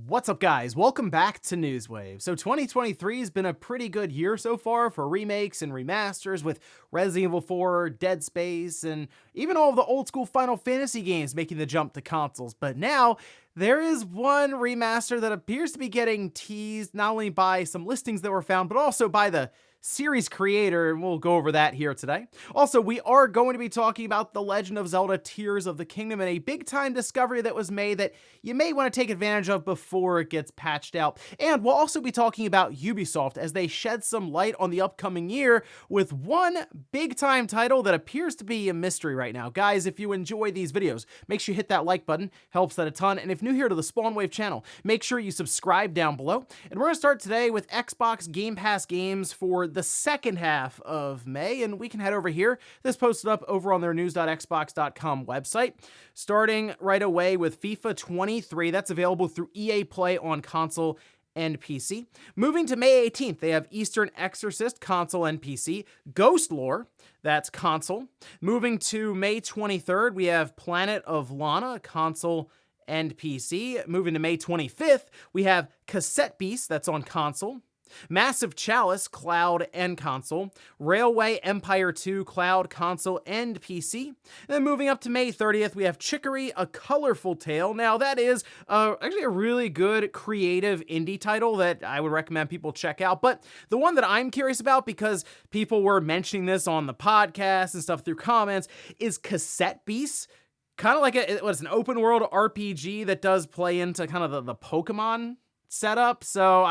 What's up, guys? Welcome back to Newswave. So 2023 has been a pretty good year so far for remakes and remasters, with Resident Evil 4, Dead Space, and even all of the old school Final Fantasy games making the jump to consoles. But now there is one remaster that appears to be getting teased not only by some listings that were found, but also by the series creator, and we'll go over that here today. Also, we are going to be talking about The Legend of Zelda Tears of the Kingdom, and a big-time discovery that was made that you may want to take advantage of before it gets patched out. And we'll also be talking about Ubisoft as they shed some light on the upcoming year with one big-time title that appears to be a mystery right now. Guys, if you enjoy these videos, make sure you hit that like button, helps that a ton. And if new here to the Spawnwave channel, make sure you subscribe down below. And we're going to start today with Xbox Game Pass games for the second half of May, and we can head over here. This posted up over on their news.xbox.com website. Starting right away with FIFA 23, that's available through EA Play on console and PC. Moving to May 18th, they have Eastern Exorcist, console and PC. Ghost Lore, that's console. Moving to May 23rd, we have Planet of Lana, console and PC. Moving to May 25th, we have Cassette Beast, that's on console. Massive Chalice, cloud and console. Railway Empire 2, cloud, console, and PC. And then moving up to May 30th, we have Chicory, A Colorful Tale. Now, that is actually a really good creative indie title that I would recommend people check out. But the one that I'm curious about, because people were mentioning this on the podcast and stuff through comments, is Cassette Beast. Kind of like an open world RPG that does play into kind of the Pokemon setup. So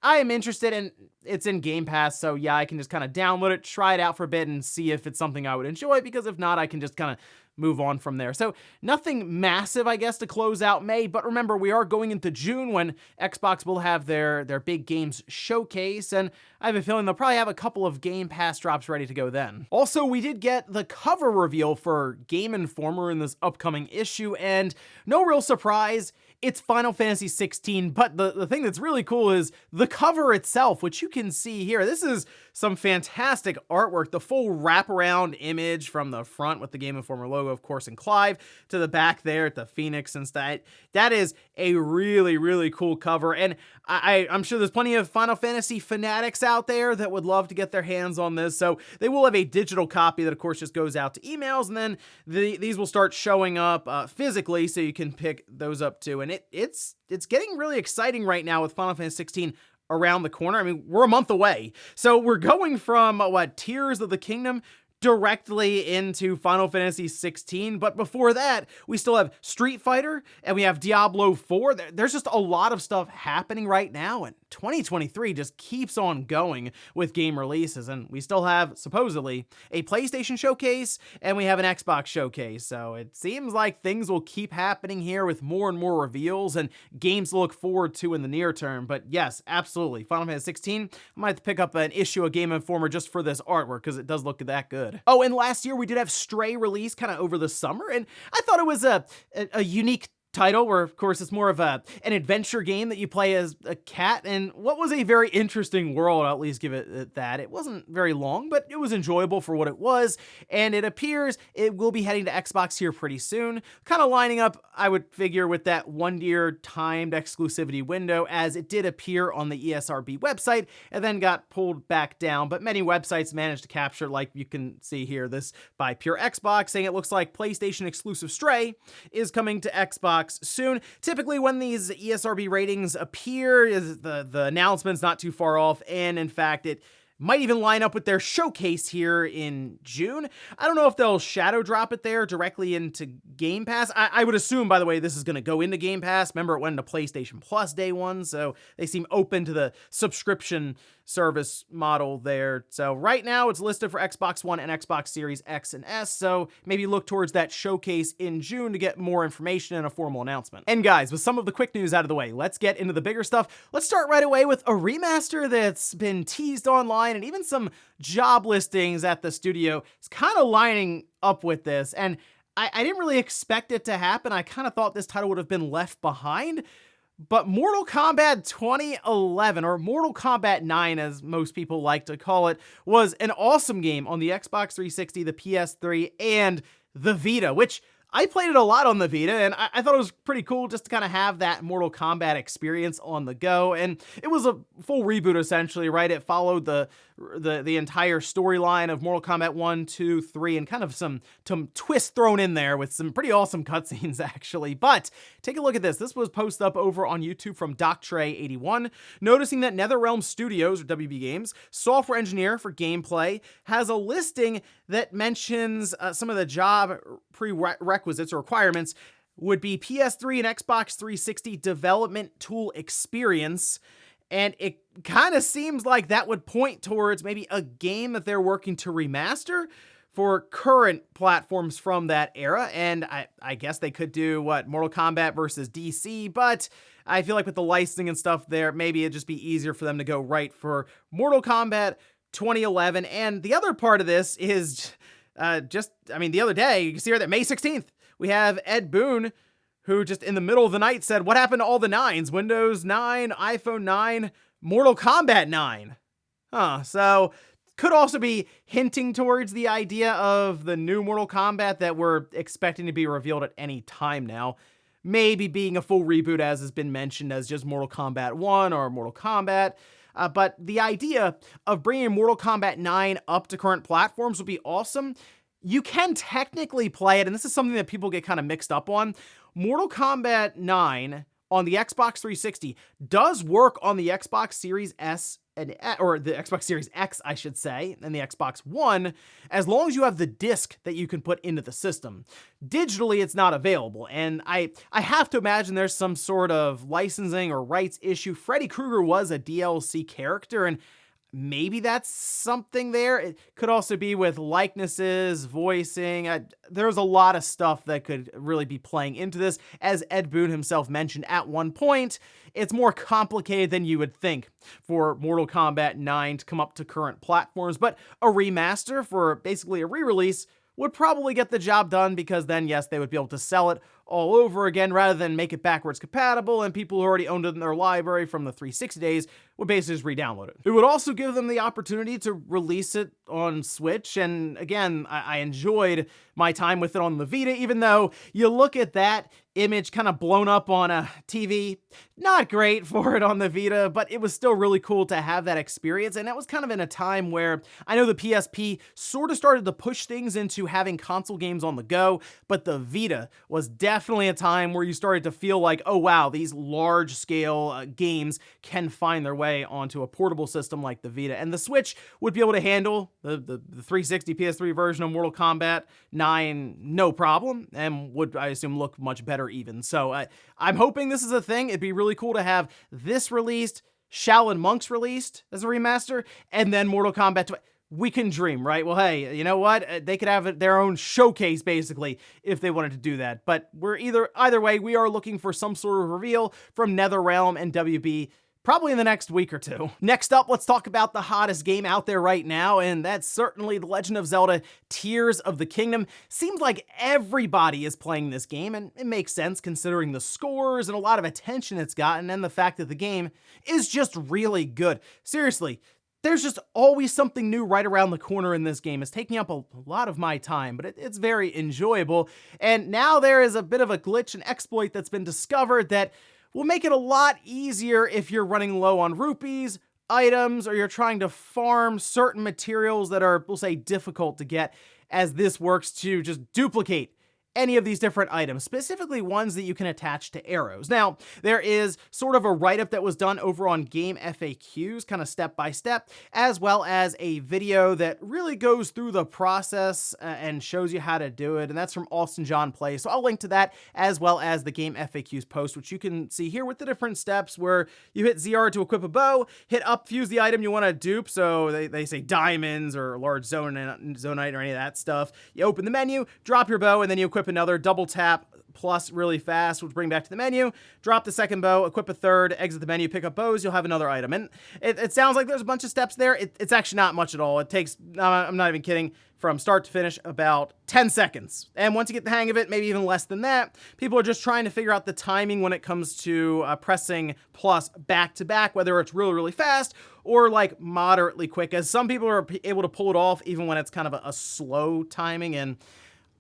I am interested, and it's in Game Pass, so yeah, I can just kind of download it, try it out for a bit, and see if it's something I would enjoy, because if not, I can just kind of move on from there. So nothing massive, I guess, to close out May, but remember, we are going into June when Xbox will have their big games showcase, and I have a feeling they'll probably have a couple of Game Pass drops ready to go then. Also, we did get the cover reveal for Game Informer in this upcoming issue, and no real surprise, it's Final Fantasy 16, but the thing that's really cool is the cover itself, which you can see here. This is some fantastic artwork. The full wraparound image from the front with the Game Informer logo, of course, and Clive, to the back there at the Phoenix and stuff. That is a really, really cool cover, and I'm sure there's plenty of Final Fantasy fanatics out there that would love to get their hands on this, so they will have a digital copy that, of course, just goes out to emails, and then these will start showing up physically, so you can pick those up too. And it's getting really exciting right now with Final Fantasy 16 around the corner. I mean, we're a month away. So we're going from, Tears of the Kingdom directly into Final Fantasy 16, but before that, we still have Street Fighter, and we have Diablo 4. There's just a lot of stuff happening right now, and 2023 just keeps on going with game releases, and we still have, supposedly, a PlayStation showcase, and we have an Xbox showcase, so it seems like things will keep happening here with more and more reveals, and games to look forward to in the near term. But yes, absolutely, Final Fantasy 16, I might have to pick up an issue of Game Informer just for this artwork, because it does look that good. Oh, and last year we did have Stray release kind of over the summer, and I thought it was a unique title where, of course, it's more of an adventure game that you play as a cat, and what was a very interesting world. I'll at least give it that. It wasn't very long, but it was enjoyable for what it was, and it appears it will be heading to Xbox here pretty soon, kind of lining up, I would figure, with that 1-year timed exclusivity window, as it did appear on the ESRB website and then got pulled back down, but many websites managed to capture, like you can see here, this by Pure Xbox, saying it looks like PlayStation exclusive Stray is coming to Xbox soon. Typically, when these ESRB ratings appear, the announcement's not too far off, and in fact, it might even line up with their showcase here in June. I don't know if they'll shadow drop it there directly into Game Pass. I would assume, by the way, this is going to go into Game Pass. Remember, it went into PlayStation Plus day one, so they seem open to the subscription service model there. So right now it's listed for Xbox One and Xbox Series X and S, so maybe look towards that showcase in June to get more information and a formal announcement. And guys, with some of the quick news out of the way, let's get into the bigger stuff. Let's start right away with a remaster that's been teased online, and even some job listings at the studio is kind of lining up with this, and I didn't really expect it to happen. I kind of thought this title would have been left behind, but Mortal Kombat 2011, or Mortal Kombat 9 as most people like to call it, was an awesome game on the Xbox 360, the PS3, and the Vita, which I played it a lot on the Vita, and I thought it was pretty cool just to kind of have that Mortal Kombat experience on the go. And it was a full reboot, essentially, right? It followed the entire storyline of Mortal Kombat 1, 2, 3, and kind of some twists thrown in there with some pretty awesome cutscenes, actually. But take a look at this. This was posted up over on YouTube from DocTray81, noticing that NetherRealm Studios, or WB Games, software engineer for gameplay, has a listing that mentions some of the job prerequisites or requirements would be PS3 and Xbox 360 development tool experience. And it kind of seems like that would point towards maybe a game that they're working to remaster for current platforms from that era. And I guess they could do, Mortal Kombat versus DC, but I feel like with the licensing and stuff there, maybe it'd just be easier for them to go right for Mortal Kombat 2011. And the other part of this is the other day, you can see here that May 16th, we have Ed Boon, who just in the middle of the night said, what happened to all the 9s? Windows 9, iPhone 9, Mortal Kombat 9. So could also be hinting towards the idea of the new Mortal Kombat that we're expecting to be revealed at any time now. Maybe being a full reboot, as has been mentioned, as just Mortal Kombat 1 or Mortal Kombat. But the idea of bringing Mortal Kombat 9 up to current platforms would be awesome. You can technically play it, and this is something that people get kind of mixed up on. Mortal Kombat 9 on the Xbox 360 does work on the Xbox Series S or the Xbox Series X, I should say, and the Xbox One, as long as you have the disc that you can put into the system. Digitally, it's not available, and I have to imagine there's some sort of licensing or rights issue. Freddy Krueger was a DLC character, and maybe that's something there. It could also be with likenesses, voicing. There's a lot of stuff that could really be playing into this. As Ed Boon himself mentioned at one point, it's more complicated than you would think for Mortal Kombat 9 to come up to current platforms, but a remaster for basically a re-release would probably get the job done, because then, yes, they would be able to sell it all over again rather than make it backwards compatible, and people who already owned it in their library from the 360 days would basically just re-download it. It would also give them the opportunity to release it on Switch, and again, I enjoyed my time with it on the Vita, even though you look at that image kind of blown up on a TV, not great for it on the Vita, but it was still really cool to have that experience. And that was kind of in a time where I know the PSP sort of started to push things into having console games on the go, but the Vita was definitely a time where you started to feel like, oh wow, these large scale games can find their way onto a portable system like the Vita. And the Switch would be able to handle the 360 PS3 version of Mortal Kombat 9 no problem, and would, I assume, look much better even. So I'm hoping this is a thing. It'd be really cool to have this released, Shaolin Monks released as a remaster, and then Mortal Kombat 2. We can dream, right? Well, hey, you know what? They could have their own showcase, basically, if they wanted to do that. But we're either way, we are looking for some sort of reveal from NetherRealm and WB, probably in the next week or two. Next up, let's talk about the hottest game out there right now, and that's certainly The Legend of Zelda Tears of the Kingdom. Seems like everybody is playing this game, and it makes sense considering the scores and a lot of attention it's gotten, and the fact that the game is just really good. Seriously, there's just always something new right around the corner in this game. It's taking up a lot of my time, but it's very enjoyable. And now there is a bit of a glitch and exploit that's been discovered that will make it a lot easier if you're running low on rupees, items, or you're trying to farm certain materials that are, we'll say, difficult to get, as this works to just duplicate any of these different items, specifically ones that you can attach to arrows. Now, there is sort of a write-up that was done over on Game FAQs, kind of step by step, as well as a video that really goes through the process and shows you how to do it, and that's from Austin John Play. So I'll link to that, as well as the Game FAQs post, which you can see here with the different steps where you hit ZR to equip a bow, hit up, fuse the item you want to dupe, so they say diamonds or large zonite or any of that stuff. You open the menu, drop your bow, and then you equip another, double tap plus really fast, which bring back to the menu, drop the second bow, equip a third, exit the menu, pick up bows, you'll have another item. And it sounds like there's a bunch of steps there. It's actually not much at all. It takes, I'm not even kidding, from start to finish about 10 seconds. And once you get the hang of it, maybe even less than that, people are just trying to figure out the timing when it comes to pressing plus back to back, whether it's really, really fast or like moderately quick, as some people are able to pull it off even when it's kind of a slow timing. And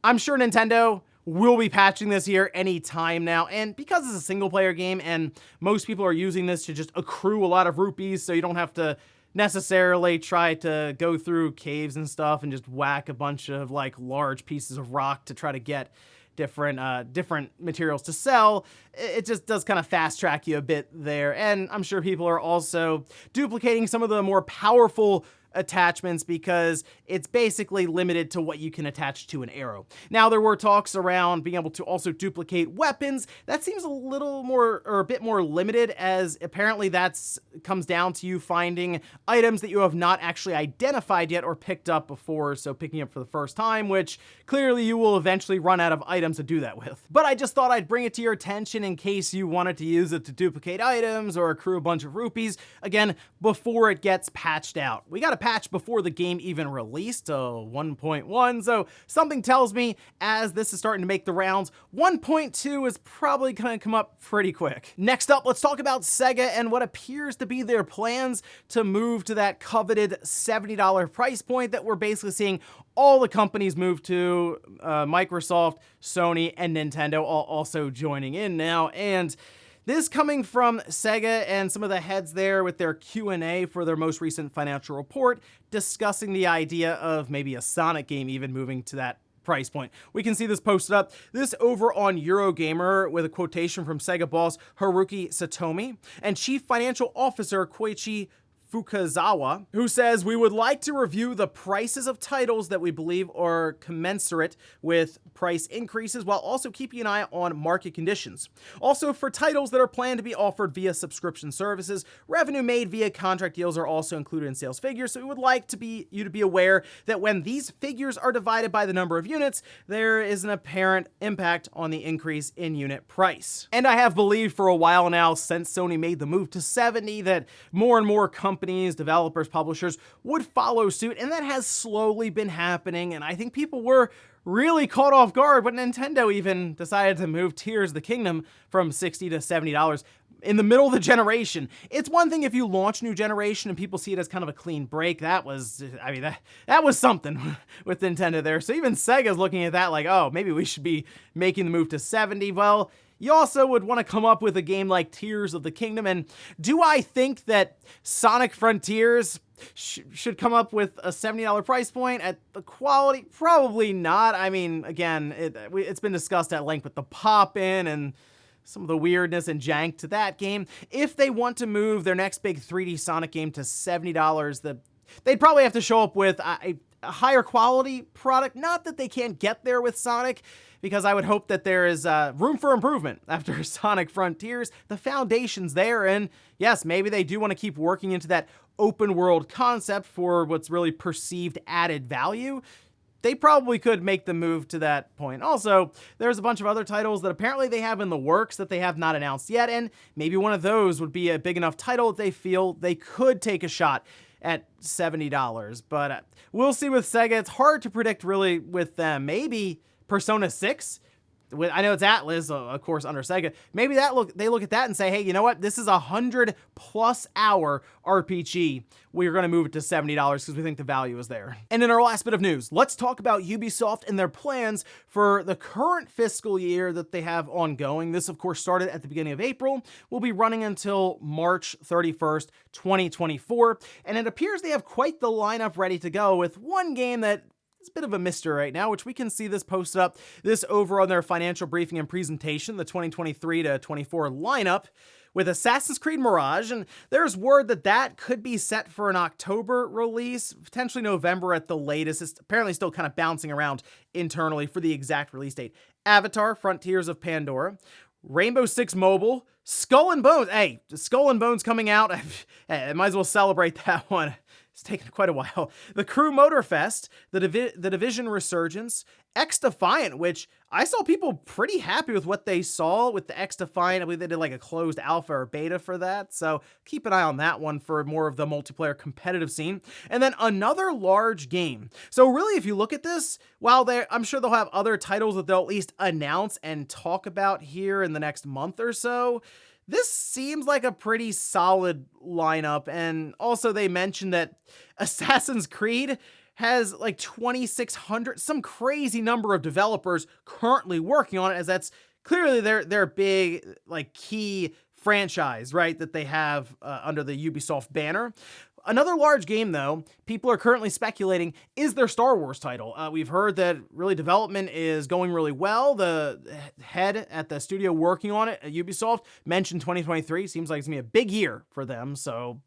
I'm sure Nintendo will be patching this here anytime now. And because it's a single player game and most people are using this to just accrue a lot of rupees, so you don't have to necessarily try to go through caves and stuff and just whack a bunch of like large pieces of rock to try to get different materials to sell. It just does kind of fast track you a bit there. And I'm sure people are also duplicating some of the more powerful attachments because it's basically limited to what you can attach to an arrow. Now, there were talks around being able to also duplicate weapons. That seems a little more, or a bit more limited, as apparently that's comes down to you finding items that you have not actually identified yet or picked up before, so picking up for the first time, which clearly you will eventually run out of items to do that with. But I just thought I'd bring it to your attention in case you wanted to use it to duplicate items or accrue a bunch of rupees, again, before it gets patched out. We got a patch before the game even released, 1.1, so something tells me as this is starting to make the rounds, 1.2 is probably gonna come up pretty quick. Next up, let's talk about SEGA and what appears to be their plans to move to that coveted $70 price point that we're basically seeing all the companies move to, Microsoft, Sony, and Nintendo all also joining in now. And this coming from SEGA and some of the heads there with their Q&A for their most recent financial report, discussing the idea of maybe a Sonic game even moving to that price point. We can see this posted up. This over on Eurogamer with a quotation from SEGA boss Haruki Satomi and Chief Financial Officer Koichi Fukazawa, who says, "We would like to review the prices of titles that we believe are commensurate with price increases while also keeping an eye on market conditions. Also, for titles that are planned to be offered via subscription services, revenue made via contract deals are also included in sales figures, so we would like you to be aware that when these figures are divided by the number of units, there is an apparent impact on the increase in unit price." And I have believed for a while now, since Sony made the move to 70, that more and more companies, developers, publishers would follow suit, and that has slowly been happening, and I think people were really caught off guard when Nintendo even decided to move Tears of the Kingdom from $60 to $70 in the middle of the generation. It's one thing if you launch new generation and people see it as kind of a clean break. That was, I mean, that was something with Nintendo there. So even Sega's looking at that like, oh, maybe we should be making the move to 70. Well, you also would want to come up with a game like Tears of the Kingdom. And do I think that Sonic Frontiers should come up with a $70 price point at the quality? Probably not. I mean, again, it's been discussed at length with the pop-in and some of the weirdness and jank to that game. If they want to move their next big 3D Sonic game to $70, they'd probably have to show up with a higher quality product. Not that they can't get there with Sonic, because I would hope that there is room for improvement after Sonic Frontiers. The foundation's there, and yes, maybe they do want to keep working into that open world concept for what's really perceived added value. They probably could make the move to that point. Also, there's a bunch of other titles that apparently they have in the works that they have not announced yet, and maybe one of those would be a big enough title that they feel they could take a shot at $70. But we'll see with SEGA. It's hard to predict really with them. Maybe Persona 6? I know it's Atlas, of course, under SEGA. Maybe they look at that and say, hey, you know what? This is a 100+ hour RPG. We're going to move it to $70 because we think the value is there. And in our last bit of news, let's talk about Ubisoft and their plans for the current fiscal year that they have ongoing. This, of course, started at the beginning of April, will be running until March 31st, 2024. And it appears they have quite the lineup ready to go, with one game that it's a bit of a mystery right now, which we can see this posted up, this over on their financial briefing and presentation, the 2023 to 24 lineup with Assassin's Creed Mirage, and there's word that could be set for an October release, potentially November at the latest. It's apparently still kind of bouncing around internally for the exact release date. Avatar: Frontiers of Pandora, Rainbow Six Mobile, Skull and Bones. Hey, Skull and Bones coming out. I might as well celebrate that one. It's taken quite a while. The Crew Motorfest, the Division Resurgence, X-Defiant, which I saw people pretty happy with what they saw with the X-Defiant. I believe they did like a closed alpha or beta for that, so keep an eye on that one for more of the multiplayer competitive scene. And then another large game. So really, if you look at this, while I'm sure they'll have other titles that they'll at least announce and talk about here in the next month or so, this seems like a pretty solid lineup. And also they mentioned that Assassin's Creed, has like 2,600, some crazy number of developers currently working on it, as that's clearly their big, like, key franchise, right, that they have under the Ubisoft banner. Another large game, though, people are currently speculating is their Star Wars title. We've heard that really development is going really well. The head at the studio working on it at Ubisoft mentioned 2023. Seems like it's going to be a big year for them. So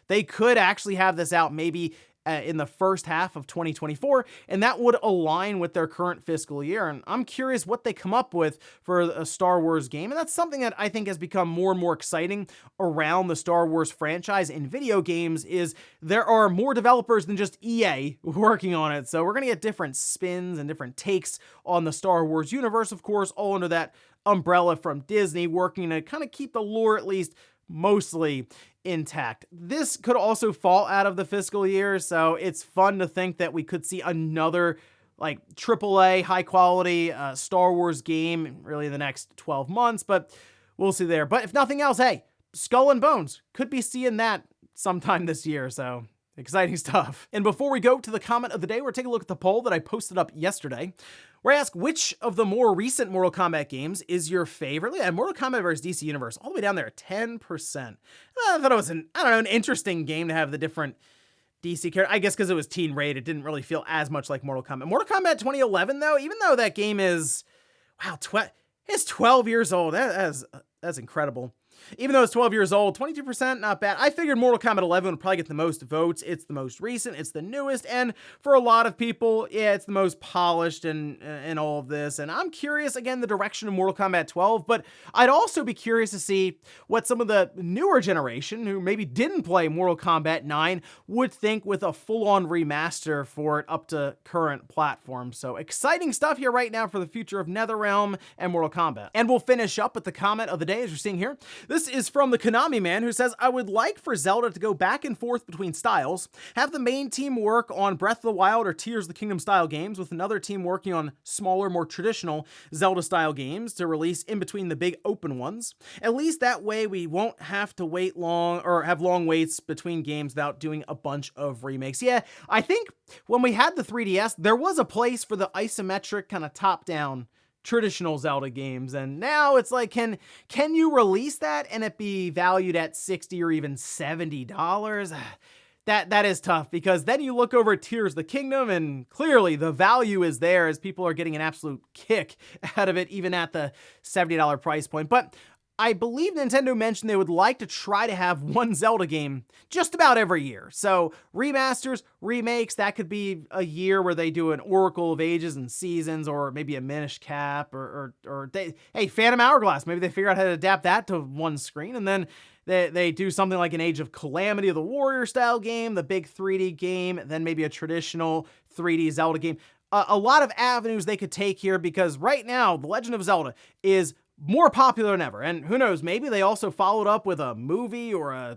they could actually have this out maybe in the first half of 2024, and that would align with their current fiscal year. And I'm curious what they come up with for a Star Wars game. And that's something that I think has become more and more exciting around the Star Wars franchise in video games, is there are more developers than just EA working on it. So we're going to get different spins and different takes on the Star Wars universe, of course, all under that umbrella from Disney, working to kind of keep the lore at least mostly intact. This could also fall out of the fiscal year, so it's fun to think that we could see another like AAA high quality Star Wars game really in the next 12 months, but we'll see there. But if nothing else, hey, Skull and Bones, could be seeing that sometime this year, so exciting stuff. And before we go to the comment of the day, we're taking a look at the poll that I posted up yesterday, where I asked which of the more recent Mortal Kombat games is your favorite. Yeah, Mortal Kombat vs. DC Universe, all the way down there at 10%. I thought it was an interesting game to have the different DC characters. I guess because it was teen rated, it didn't really feel as much like Mortal Kombat. Mortal Kombat 2011, though, even though that game is, wow, it's 12 years old. That's incredible. Even though it's 12 years old, 22%, not bad. I figured Mortal Kombat 11 would probably get the most votes. It's the most recent, it's the newest, and for a lot of people, yeah, it's the most polished and all of this. And I'm curious, again, the direction of Mortal Kombat 12, but I'd also be curious to see what some of the newer generation, who maybe didn't play Mortal Kombat 9, would think with a full-on remaster for it up to current platforms. So exciting stuff here right now for the future of NetherRealm and Mortal Kombat. And we'll finish up with the comment of the day, as you're seeing here. This is from the Konami man, who says, I would like for Zelda to go back and forth between styles, have the main team work on Breath of the Wild or Tears of the Kingdom style games, with another team working on smaller, more traditional Zelda style games to release in between the big open ones. At least that way we won't have to wait long or have long waits between games without doing a bunch of remakes. Yeah, I think when we had the 3DS, there was a place for the isometric kind of top-down traditional Zelda games, and now it's like, can you release that and it be valued at $60 or even $70? That is tough, because then you look over at Tears of the Kingdom and clearly the value is there, as people are getting an absolute kick out of it even at the $70 price point. But I believe Nintendo mentioned they would like to try to have one Zelda game just about every year. So remasters, remakes, that could be a year where they do an Oracle of Ages and Seasons, or maybe a Minish Cap, or hey, Phantom Hourglass, maybe they figure out how to adapt that to one screen, and then they do something like an Age of Calamity of the Warrior style game, the big 3D game, then maybe a traditional 3D Zelda game. A lot of avenues they could take here, because right now, The Legend of Zelda is more popular than ever. And who knows, maybe they also followed up with a movie or a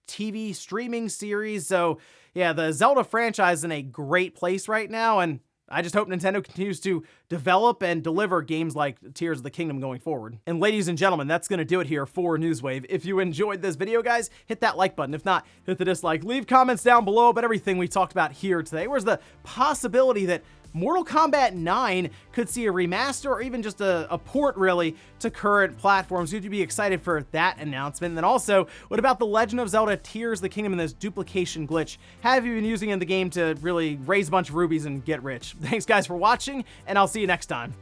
TV streaming series. So yeah, the Zelda franchise is in a great place right now, and I just hope Nintendo continues to develop and deliver games like Tears of the Kingdom going forward. And ladies and gentlemen, that's going to do it here for Newswave. If you enjoyed this video, guys, hit that like button. If not, hit the dislike. Leave comments down below about everything we talked about here today. Where's the possibility that Mortal Kombat 9 could see a remaster, or even just a port, really, to current platforms? Would you be excited for that announcement? And then also, what about The Legend of Zelda Tears of the Kingdom and this duplication glitch? Have you been using in the game to really raise a bunch of rubies and get rich? Thanks, guys, for watching, and I'll see you next time.